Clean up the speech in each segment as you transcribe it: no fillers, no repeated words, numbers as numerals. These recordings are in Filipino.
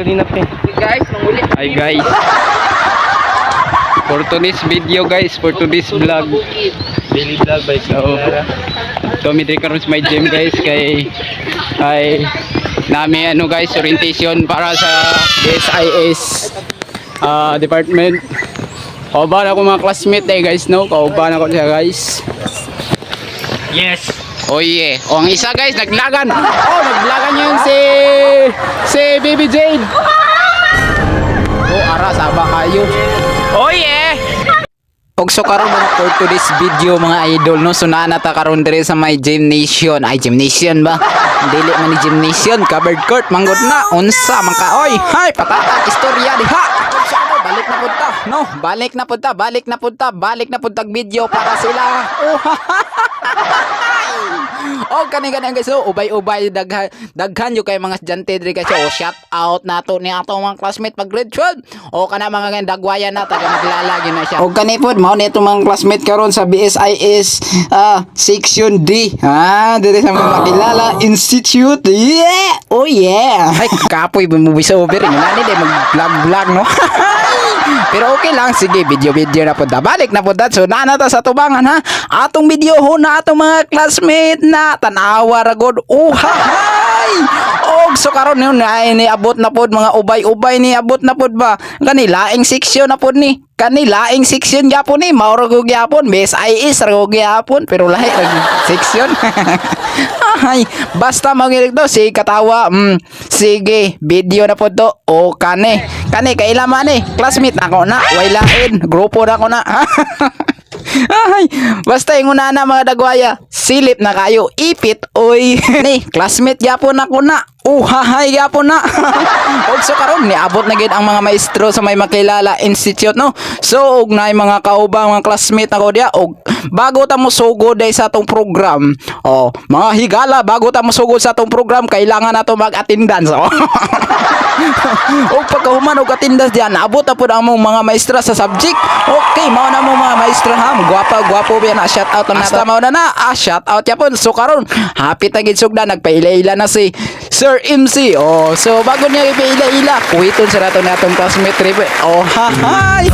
kanina pa eh. Guys, manguli. Hi guys. For today's video guys, for today's vlog. Daily vlog by So, tumidri karon sa my gym guys kay nami ano guys, orientation para sa SIS department. Kauban ako mga classmate guys, no? Kauban ako siya guys. Yes. Oh yeah. O ang isa guys, naglagan. Oh, naglagan yun si Baby Jade. Oh, ara saba kayo. Oh yeah. Og so karon mga for today's video mga idol no, so naa ta karon dire sa my gymnasium. Ay gymnasium ba? Dili man ni gymnasium, covered court manggod na. Unsa man ka oy? Hay patata istorya diha. Balik na punta, no? Balik na punta video para sila. Oh, oh kani guys, so ubay-ubay daghan yo kay mga estudyante diri guys. Oh, shout out nato ni atong mga classmate pag grade 12. O kana mga dagwayan na taga maglalagi na siya. O kani pod mao ni itong mga classmate karon sa BSIS section D. Diri sa mga makilala institute. Yeah. Oh yeah. Ay kapoy bumuwi sa over ngani day mag-vlog no. Pero okay lang, sige, video na po da. Balik na po da. So, naanata sa tubangan ha. Atong video ho na atong mga classmate na tanawa ragod. Uhahay! Og so karon yun ay niabot na pod mga ubay-ubay ni abot na pod ba. Kanilaing section na pod ni. Kanilaing section gyapon ni. Mauro ko gyapon. BSIS rago gyapon pero lahi section. Ay, basta mangirig do si katawa. Sige, video na pod to. O kane kailaman ni classmate ako na. Way lain. Grupo na ako na. Ay, basta yung una na mga dagwaya. Silip na kayo. Ipit. Oy. Ni, classmate gyapon ako na. Hahay gyapon na. Og so karon ni abot na gid ang mga maestro sa may makilala institute no. So og na mga kaubang mga classmate ako dia og bago ta mo sugod day sa atong program. Oh, mga higala bago ta mo sugod sa atong program kailangan nato mag-attendance. Oh. Og pagkahuman og attendance diyan abot na pud ang mga maestra sa subject. Okay, mao na mo mga maestra ha. Gwapo biya na shout out na mao na shout out yapon. So karon happy ta gid sugda nagpaila-ila na si Sir MC. Oh, so bago niya ipaila-ila, kuwiton sa nato natong classmate Ribe. Oh, hahay.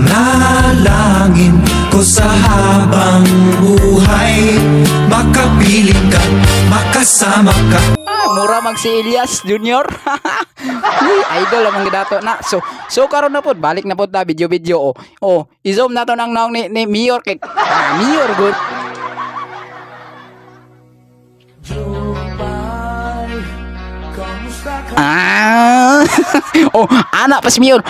Nanalangin ko sa habang buhay, makapiling ka, makasama ka. Mura mag si Elias Junior. Idol among gidato na. So karon na pod balik na pod ta video. Oh, i-zoom nato nang naong ni Mayor kay Mayor good. Oh, anak pas Mayor.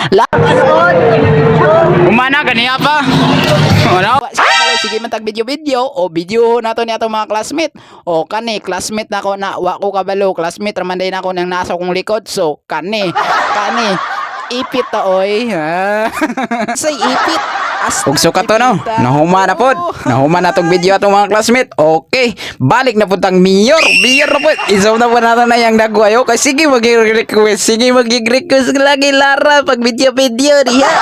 Umana kaniya pa. Ano? Sige man tag video. O video nato ni atong mga classmate. O kani classmate nako na wa ko kabalo. Classmate raman day nako nang nasa kong likod. So kani ipit ta oy. Say ipit. Og so kato no. Nahuma na pod. Nahuma na tong video atong mga classmate. Okay, balik na pud tang Mayor na pod. Iso na po nato na yang dagwayo kay sige mag-request. Lagi Lara pag video diha.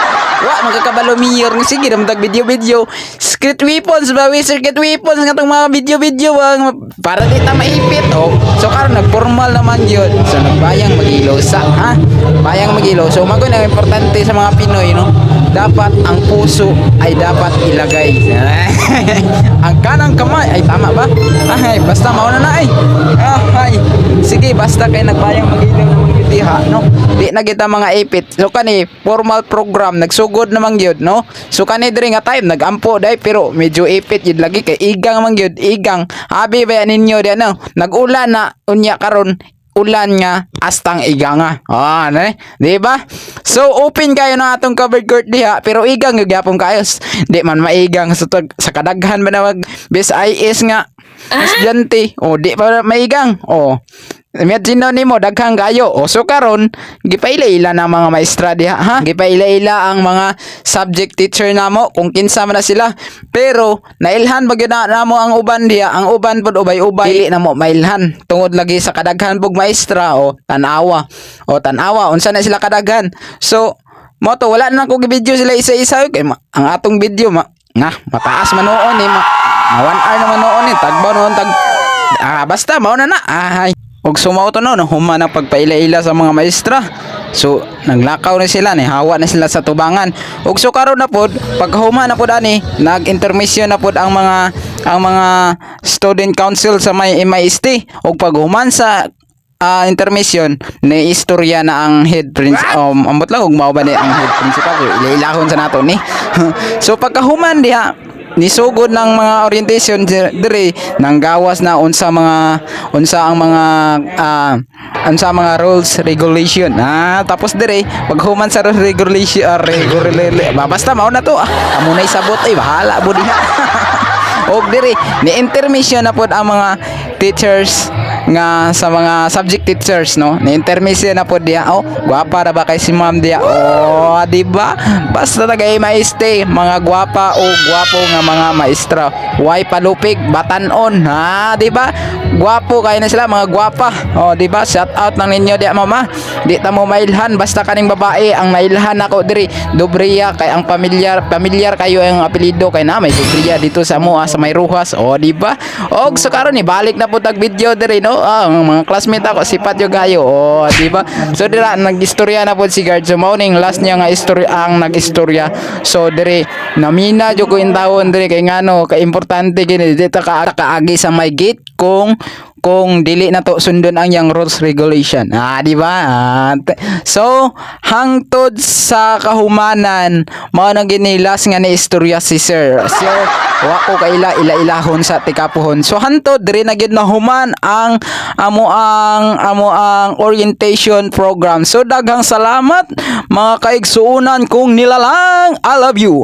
Wa magkakabalo Mayor nga sige na tag video. Secret weapons ba secret weapons nga tong mga video para di ta maipit. Oh, so karon nagformal naman yun. So nagbayang mag-ilaw sa bayang mag-ilaw. So mago na importante sa mga Pinoy no. Dapat ang puso ay dapat ilagay. Ang kanang kamay ay tama ba? Ay, basta mauna na ay. Ay, sige basta kay nagbayang mag-ilaw ng diha no. Di na kita mga ipit. So kani formal program nagsugod namang gyud no. So kani diri nga time nagampo dai pero medyo ipit yun lagi kay igang man gyud igang. Abi ba ninyo di ano? Nag-ulan na unya karon ulan nga astang iganga. Di ba? So open kayo na atong covered court diha pero igang gyapon kayo. Di man maigang sa kadaghan ba na mag BSIS nga estudyante. O di pa maigang. O imagine nimo daghang gayo. O so karon gipaila-ila na mga maestra diha ha. Gipaila-ila ang mga subject teacher namo kung kinsa man na sila. Pero nailhan ba gyud namo ang uban diha. Ang uban pod ubay-ubay dili namo mailhan tungod lagi sa kadaghan pug maestra o tanawa. Unsa na sila kadaghan. So mo to wala na ko gi-video sila isa-isa kay ang atong video mataas man noon ni 1 hour naman noon ni tagbaw noon basta mao na. Og sumaw to no, human ang pagpaila-ila sa mga maestra. So naglakaw na sila ni hawa na sila sa tubangan. Ug so karon na pod pagkahuman na pod ani nag-intermission na pod ang mga student council sa may MIST ug paghuman sa intermission ni istorya na ang head principal ambot lang ug mao ba ni ang head principal ilailahon sa nato ni. So pagkahuman diha nisugod ng mga orientation dire nang gawas na unsa ang mga rules regulation tapos dire paghuman sa rules regulation basta mao na to amo na isabot ay bahala mo diha. Og dire ni intermission na pod ang mga teachers nga sa mga subject teachers no ni intermission na pod diha gwapa ra ba kay si ma'am diha di ba basta tagay maiste mga gwapa o gwapo nga mga maestra way palupig batanon di ba gwapo kay na sila mga gwapa di ba shout out lang ninyo diha mama di ta mo mailhan basta kaning babae ang mailhan ako diri Dobria kay ang pamilyar kayo ang apelyido kay na may Dobria dito sa mo sa may Ruhas di ba og so karon ni balik na pud tag video diri no ang mga classmate ako sipat yo gayo di ba so dira nagistorya na pud si guard so mao ning last niya nga istorya ang nagistorya so diri namina jo ko intawon diri kay ngano ka importante gini dito kaagi sa may gate kung dili na to sundon ang yang rules regulation di ba so hangtod sa kahumanan mao nang ginilas nga ni istorya si sir wa ko kaila-ilahon sa tikapuhon so hantod diri na gyud nahuman ang amo ang orientation program so daghang salamat mga kaigsuonan kong nilalang I love you.